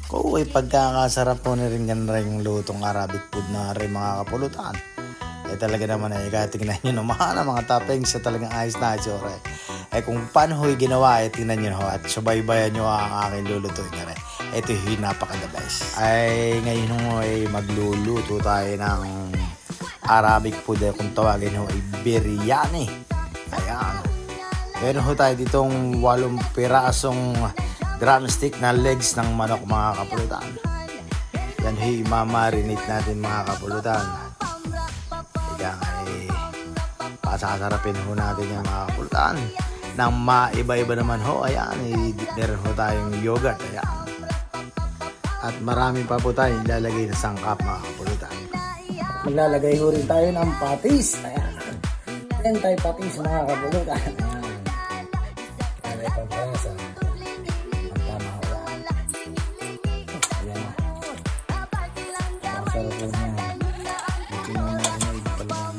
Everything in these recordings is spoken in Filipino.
Kung ay pagkakasarap po na rin gan rin yung lutong Arabic food na rin mga kapulutan. Talaga naman ay tingnan nyo naman ang mga toppings sa talagang ayos na asyore. Kung paano ho'y ginawa tingnan nyo ho at subaybayan nyo ang aking lulutuin na rin. Ito yung napaka-the best. Ngayon ho ay magluluto tayo ng Arabic food kung tawagin ho ay biryani. Ayan. Meron ho tayo ditong 8 pirasong drumstick na legs ng manok mga kapulutan. Yan ho'y mamarinate natin mga kapulutan. Kaya ay pasasarapin ho natin yung mga kapulutan. Nang maiba-iba naman ho, ayan, meron ho tayong yogurt. Ayan. At marami pa po tayo ilalagay na sangkap mga kapulutan. Maglalagay ho rin tayo ng patis. Ayan. Yan tayo patis mga kapulutan. Ayan. Alay pampasa. Ang tama ho. Ayan. Masarap po niya. Ito na natin na talagang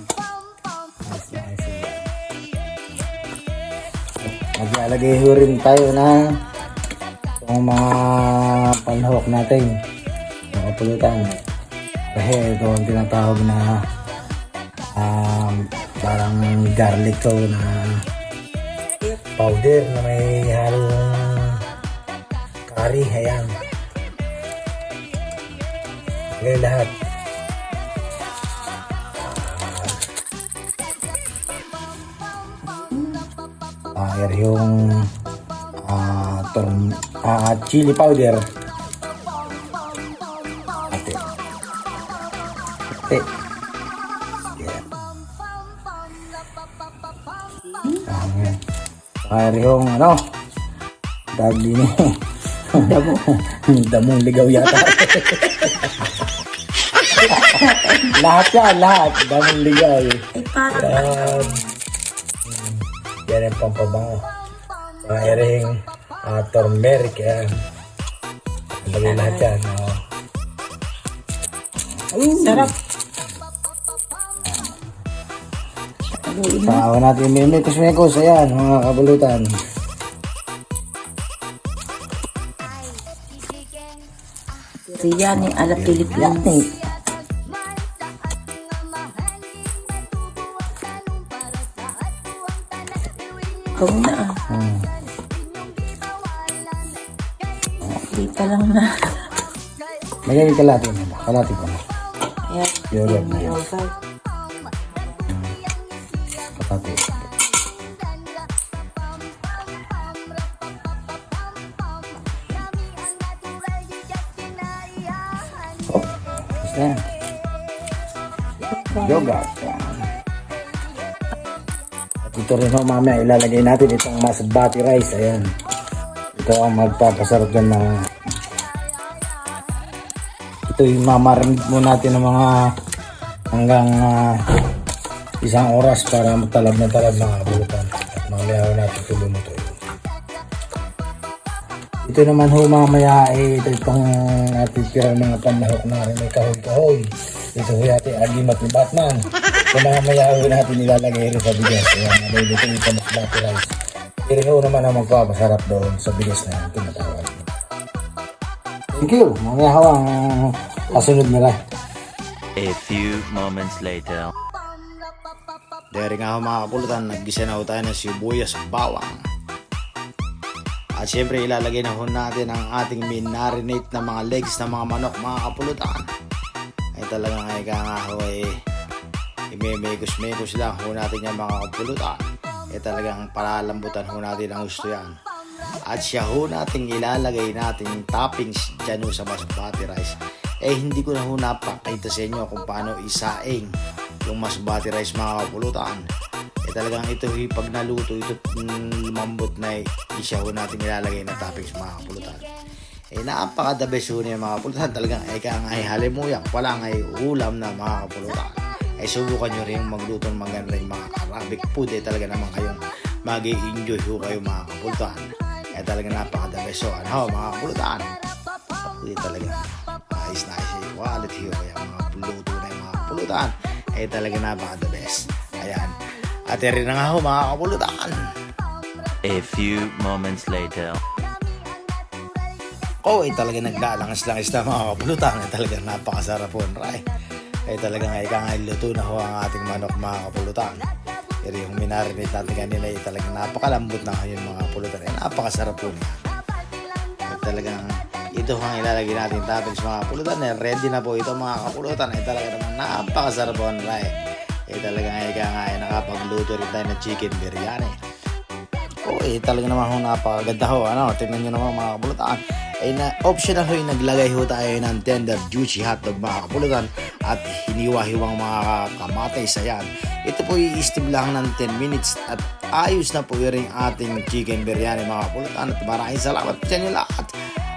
nice na isin. Maglalagay ho rin tayo ng itong mga panhawak natin. Mga kapulutan. Kasi ito ang tinatawag na parang garlic to na powder na may halong curry. Ayan. Lagay lahat. Ayan yung chili powder. Ate. Ayan yung dagli ni damong ligaw yata. lahat damong ligaw. Yan ang pampabango. Ayan turmeric. Ayan. Lagay lahat yan. Sarap. Sawa natin yung mekos. Ayan mga kabulutan. Biryani ala Pilipinas. Ikaw na Di pa lang na. Magiging kalati ko na. Ayan. Yogurt na yan. Yogurt. Kalati. Basta yan. Yogurt. At ito rin ho mamaya ilalagay natin itong masbati rice. Ayan. Ito ang magpapasarap dyan na ito yung mamarinate mo natin ng mga hanggang 1 oras para matalab na mga bulutan. At mamaya ho natin tulumuto yun. Ito naman ho mamaya ito itong natitira mga panahok na rin may kahoy. Ito ho yate agimat ni Batman. Ito mamaya ho natin ilalagay rin sa bigas. Ayan, nalilito ito mas bati rice. Ito ho naman ang magpapasarap doon sa bigas na yung tinatawag. Thank you. Mamaya ho ang kasunod nila. A few moments later. Dahil nga ho mga kapulutan, naggisa na ho tayo ng sibuyas bawang. At syempre ilalagay na ho natin ang ating minarinate na mga legs ng mga manok mga kapulutan. Ay talagang nga ho imemekos lang ho natin yung mga kapulutan. Talagang palalambutan ho natin ang gusto yan. At siya ho nating ilalagay natin yung toppings dyan ho sa basmati rice. Hindi ko na ho napakita sa inyo kung paano isaing yung basmati rice mga kapulutan. Talagang ito pag naluto ito lumambot na siya ho nating ilalagay na toppings mga kapulutan. Napaka-the best ho niya mga kapulutan. Talagang ay halimuyak wala nga ulam na mga kapulutan. Subukan nyo rin magluto ng mga mga Arabic food. Talaga naman kayong mag-i-enjoy ho kayo mga kapulutan. Talaga napaka-the best ho mga kapulutan. Talaga ayos na quality ho kaya mga luto na yung mga kapulutan. Talaga napaka-the best. Ayan. At rin na nga ho mga kapulutan. A few moments later. Talaga naglalangas-langis na mga kapulutan. Talaga napakasarap po. Talagang luto na ho ang ating manok mga kapulutan. Pero yung minarinate natin kanina talagang napakalambot na yung mga kapulutan. Napakasarap po niya. Talagang ito ang ilalagay natin toppings mga kapulutan. Ready na po ito mga kapulutan. Talaga naman napakasarap po nila. Talagang nakapagluto rin tayo ng chicken biryani. Talaga naman ho napakaganda ho. Tingnan nyo naman mga kapulutan. Optional ho yung naglagay ho tayo ng tender juicy hotdog mga kapulutan at hiniwa-hiwang mga kamatis. Ayan. Ito po i-steam lang ng 10 minutes at ayos na po yung ating chicken biryani mga kapulutan. At maraming salamat sa inyo lahat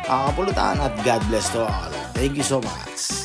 mga kapulutan at God bless to all. Thank you so much.